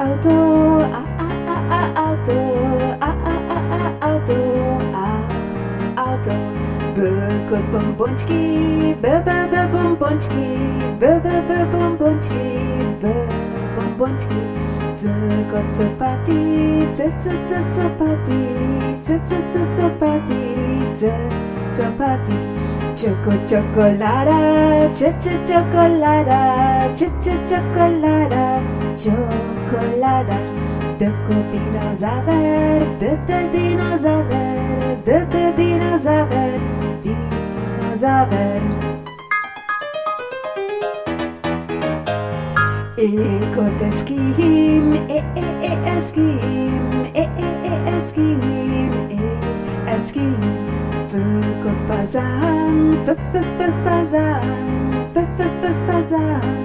auto, auto, auto, auto. B kot bombončki, b bombončki, b bombončki, b bombončki. C kot copati, c copati, c copati, c copati. Chocolada, chocolada, chocolada, chocolada. D kot dinozaver, dinozaver, dinozaver, dinozaver. E kot eskim, eskim, eskim, eskim. F kot fazan, fazan, fazan,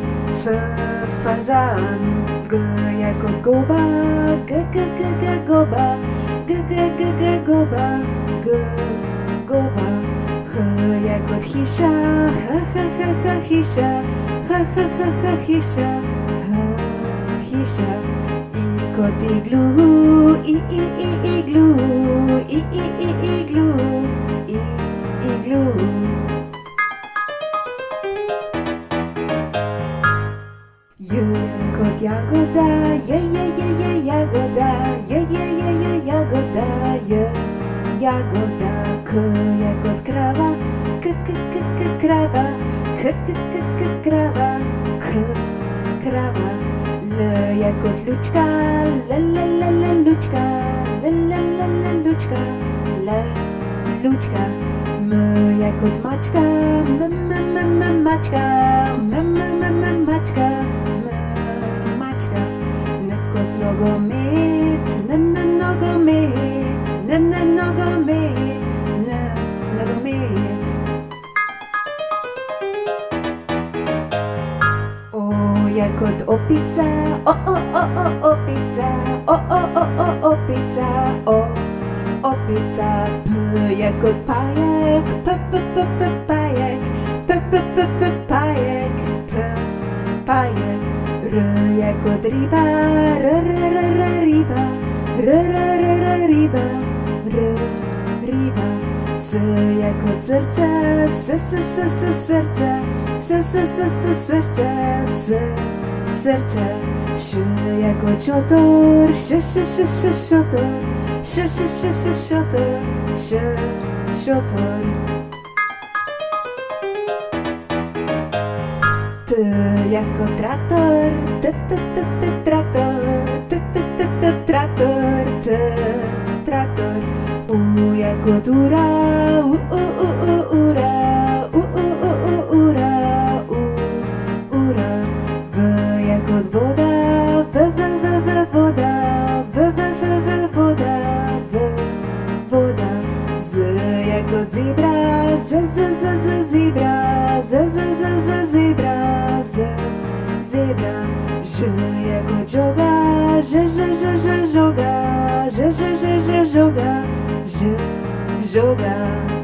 fazan. G jak kot goba, goba, goba, goba. H jak kot hisza, hisza, hisza, hisza. I kot iglu, iglu, iglu, iglu. J kot jagoda, jagoda, jagoda, jagoda. K jak kot krava, krava, krava, krava. L jak kot lučka, lučka, lučka, lučka. M jak kot mačka, mačka, mačka, mačka. N kot nogomet, nogomet, nogomet, nogomet. O jak kot opica, opica, opica, opica. P jak kot pajek, pajek, pajek, pajek. R jak kot riba, riba, riba, riba. S jak kot srce, srce, srce, srce. Sz jak kot šotor, šotor, šotor, šotor. T jak kot traktor, traktor, traktor, traktor. U jak kot ura, ura, ura, ura. V jak kot voda, voda, voda, voda. Z jak kot zebra, zebra, zebra, zebra. Ž jak kot žoga, žoga, žoga, žoga.